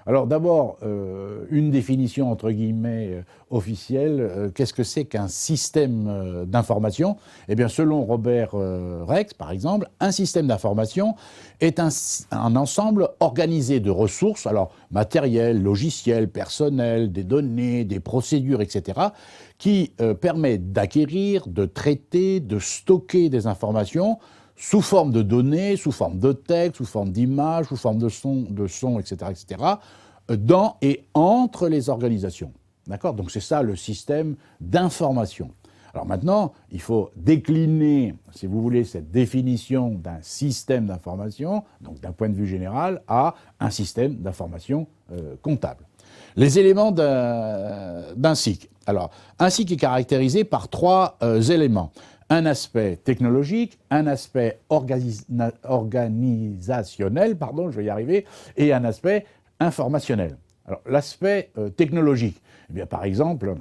Alors d'abord, une définition entre guillemets officielle, qu'est-ce que c'est qu'un système d'information? Eh bien, selon Robert Rex, par exemple, un système d'information est un ensemble organisé de ressources, alors matérielles, logicielles, personnelles, des données, des procédures, etc., qui permet d'acquérir, de traiter, de stocker des informations sous forme de données, sous forme de texte, sous forme d'images, sous forme de son, etc., dans et entre les organisations. D'accord? Donc c'est ça le système d'information. Alors maintenant, il faut décliner, si vous voulez, cette définition d'un système d'information, donc d'un point de vue général, à un système d'information comptable. Les éléments d'un SIC. Alors, un SIC est caractérisé par trois éléments. Un aspect technologique, un aspect organisationnel, pardon, je vais y arriver, et un aspect informationnel. Alors, l'aspect technologique, eh bien, par exemple,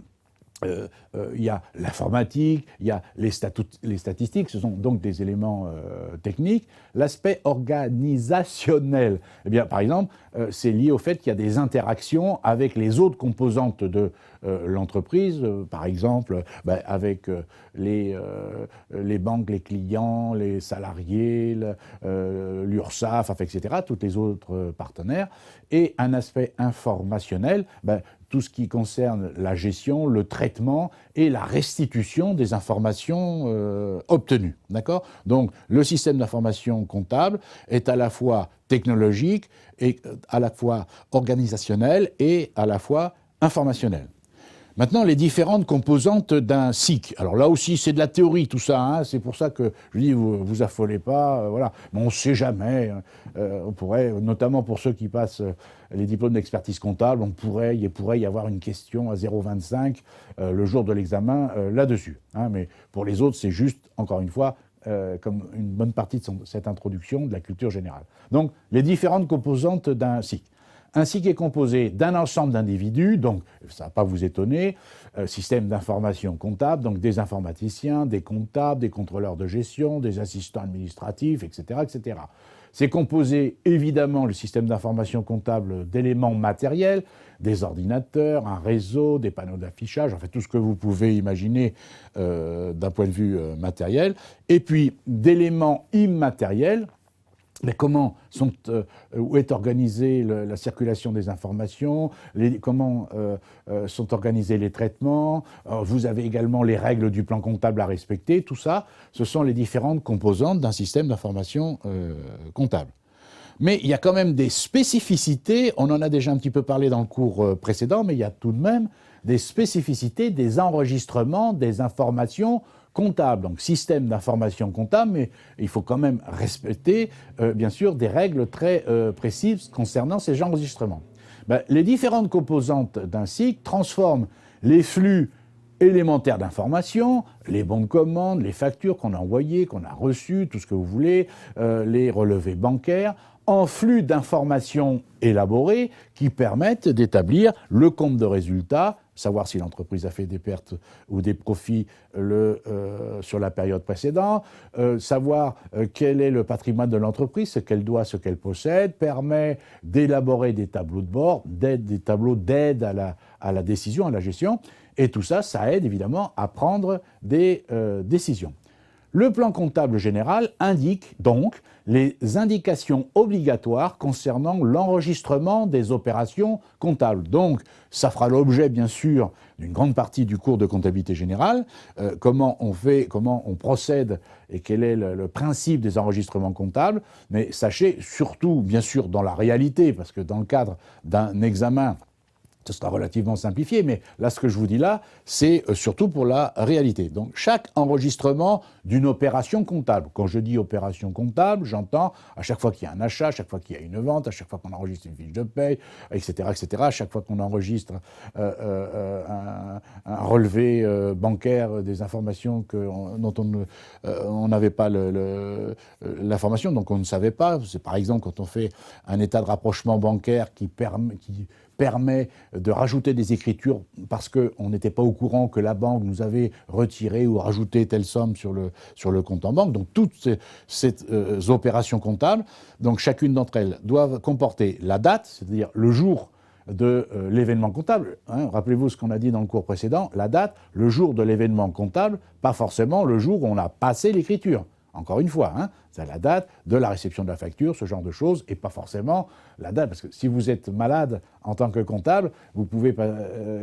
il y a l'informatique, il y a les statistiques, ce sont donc des éléments techniques. L'aspect organisationnel, eh bien, par exemple, c'est lié au fait qu'il y a des interactions avec les autres composantes de l'entreprise, par exemple avec les banques, les clients, les salariés, l'URSSAF, etc., tous les autres partenaires. Et un aspect informationnel, tout ce qui concerne la gestion, le traitement et la restitution des informations obtenues. D'accord ? Donc, le système d'information comptable est à la fois technologique, et à la fois organisationnel et à la fois informationnel. Maintenant, les différentes composantes d'un SIC. Alors là aussi, c'est de la théorie, tout ça. Hein, c'est pour ça que je dis, vous affolez pas. Voilà. Mais on ne sait jamais. On pourrait, notamment pour ceux qui passent les diplômes d'expertise comptable, il pourrait y avoir une question à 0,25 le jour de l'examen là-dessus. Hein, mais pour les autres, c'est juste, encore une fois, comme une bonne partie de cette introduction de la culture générale. Donc, les différentes composantes d'un SIC. Un SIC est composé d'un ensemble d'individus, donc ça ne va pas vous étonner, système d'information comptable, donc des informaticiens, des comptables, des contrôleurs de gestion, des assistants administratifs, etc., etc. C'est composé, évidemment, le système d'information comptable d'éléments matériels, des ordinateurs, un réseau, des panneaux d'affichage, en fait tout ce que vous pouvez imaginer d'un point de vue matériel, et puis d'éléments immatériels. Mais comment où est organisée la circulation des informations, comment sont organisés les traitements, vous avez également les règles du plan comptable à respecter, tout ça, ce sont les différentes composantes d'un système d'information comptable. Mais il y a quand même des spécificités, on en a déjà un petit peu parlé dans le cours précédent, mais il y a tout de même des spécificités des enregistrements des informations comptable, donc système d'information comptable, mais il faut quand même respecter, bien sûr, des règles très précises concernant ces enregistrements. Les différentes composantes d'un SIC transforment les flux élémentaires d'informations, les bons de commande, les factures qu'on a envoyées, qu'on a reçues, tout ce que vous voulez, les relevés bancaires, en flux d'informations élaborées qui permettent d'établir le compte de résultat, savoir si l'entreprise a fait des pertes ou des profits sur la période précédente, savoir quel est le patrimoine de l'entreprise, ce qu'elle doit, ce qu'elle possède, permet d'élaborer des tableaux de bord, des tableaux d'aide à la décision, à la gestion, et tout ça, ça aide évidemment à prendre des décisions. Le plan comptable général indique donc les indications obligatoires concernant l'enregistrement des opérations comptables. Donc, ça fera l'objet, bien sûr, d'une grande partie du cours de comptabilité générale, comment on fait, comment on procède et quel est le principe des enregistrements comptables. Mais sachez, surtout, bien sûr, dans la réalité, parce que dans le cadre d'un examen, ce sera relativement simplifié, mais là, ce que je vous dis là, c'est surtout pour la réalité. Donc, chaque enregistrement d'une opération comptable. Quand je dis opération comptable, j'entends à chaque fois qu'il y a un achat, à chaque fois qu'il y a une vente, à chaque fois qu'on enregistre une fiche de paye, etc., etc., à chaque fois qu'on enregistre un relevé bancaire, des informations dont on n'avait pas l'information, donc on ne savait pas. C'est par exemple quand on fait un état de rapprochement bancaire qui permet de rajouter des écritures parce qu'on n'était pas au courant que la banque nous avait retiré ou rajouté telle somme sur le compte en banque. Donc toutes ces opérations comptables, donc chacune d'entre elles doivent comporter la date, c'est-à-dire le jour de l'événement comptable. Hein, rappelez-vous ce qu'on a dit dans le cours précédent, la date, le jour de l'événement comptable, pas forcément le jour où on a passé l'écriture. Encore une fois, hein, c'est la date de la réception de la facture, ce genre de choses, et pas forcément la date, parce que si vous êtes malade en tant que comptable, vous pouvez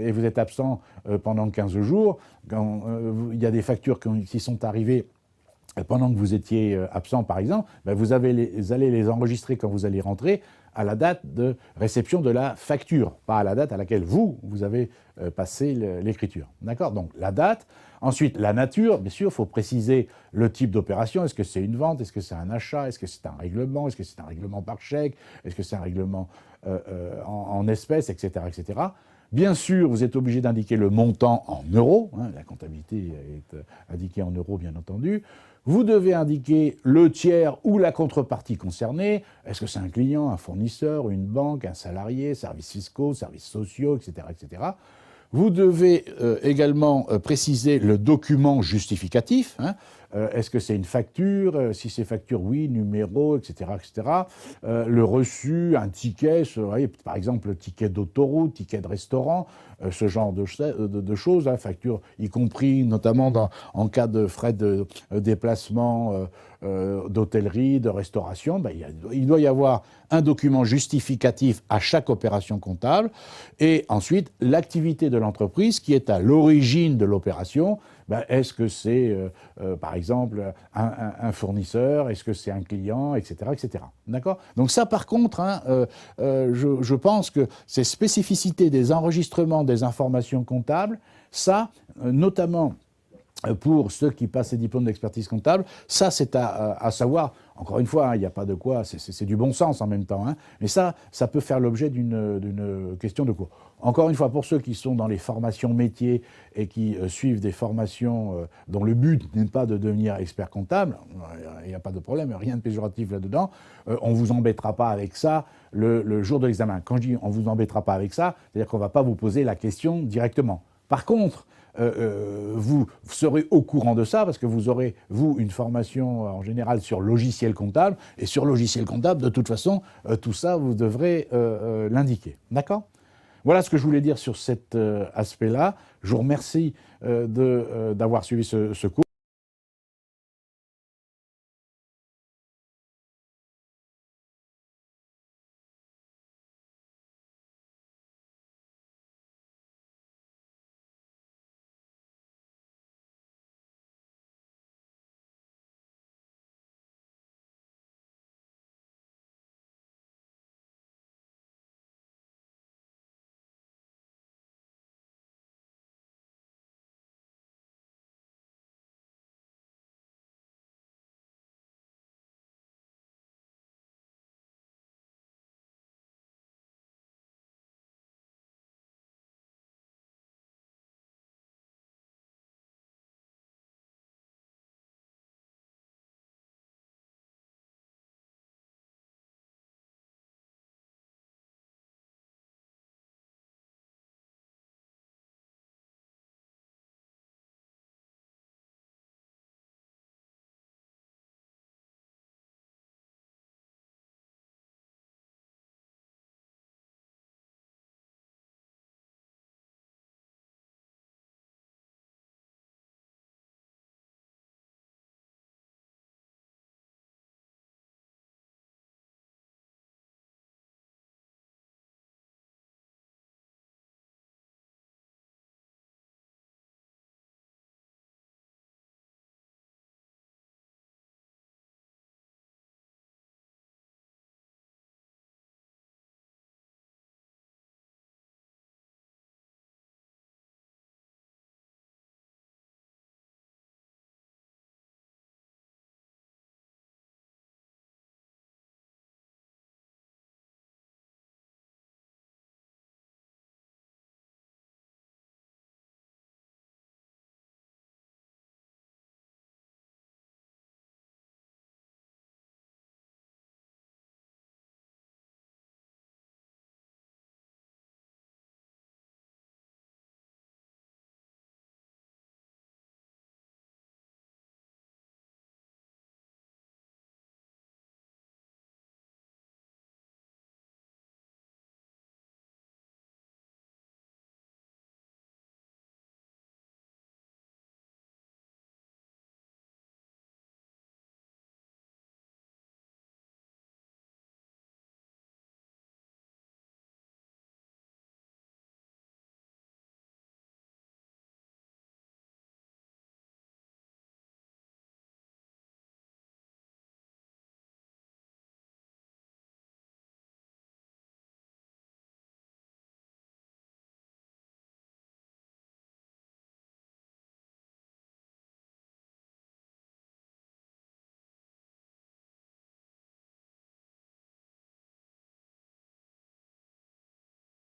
et vous êtes absent pendant 15 jours, quand il y a des factures qui sont arrivées pendant que vous étiez absent, par exemple, ben vous allez les enregistrer quand vous allez rentrer à la date de réception de la facture, pas à la date à laquelle vous avez passé l'écriture. D'accord? Donc la date. Ensuite, la nature, bien sûr, il faut préciser le type d'opération. Est-ce que c'est une vente? Est-ce que c'est un achat? Est-ce que c'est un règlement? Est-ce que c'est un règlement par chèque? Est-ce que c'est un règlement en espèces, etc., etc. Bien sûr, vous êtes obligé d'indiquer le montant en euros. Hein, la comptabilité est indiquée en euros, bien entendu. Vous devez indiquer le tiers ou la contrepartie concernée. Est-ce que c'est un client, un fournisseur, une banque, un salarié, services fiscaux, services sociaux, etc., etc. Vous devez également préciser le document justificatif. Hein. Est-ce que c'est une facture? Si c'est facture, oui, numéro, etc., etc. Le reçu, un ticket, vous voyez, par exemple, ticket d'autoroute, ticket de restaurant, ce genre de choses, hein, facture, y compris notamment en cas de frais de déplacement, d'hôtellerie, de restauration. Ben, il doit y avoir un document justificatif à chaque opération comptable, et ensuite l'activité de l'entreprise qui est à l'origine de l'opération. Ben, est-ce que c'est, par exemple, un fournisseur? Est-ce que c'est un client? Etc., etc. D'accord? Donc ça, par contre, hein, je pense que ces spécificités des enregistrements des informations comptables, ça, notamment pour ceux qui passent les diplômes d'expertise comptable, ça c'est à savoir, encore une fois, il n'y a pas de quoi, c'est du bon sens en même temps, hein, mais ça peut faire l'objet d'une question de cours. Encore une fois, pour ceux qui sont dans les formations métiers et qui suivent des formations dont le but n'est pas de devenir expert comptable, il n'y a pas de problème, rien de péjoratif là-dedans, on ne vous embêtera pas avec ça le jour de l'examen. Quand je dis on ne vous embêtera pas avec ça, c'est-à-dire qu'on ne va pas vous poser la question directement. Par contre, vous serez au courant de ça parce que vous aurez, vous, une formation en général sur logiciel comptable, et sur logiciel comptable, de toute façon, tout ça, vous devrez l'indiquer. D'accord ? Voilà ce que je voulais dire sur cet aspect-là. Je vous remercie d'avoir suivi ce cours.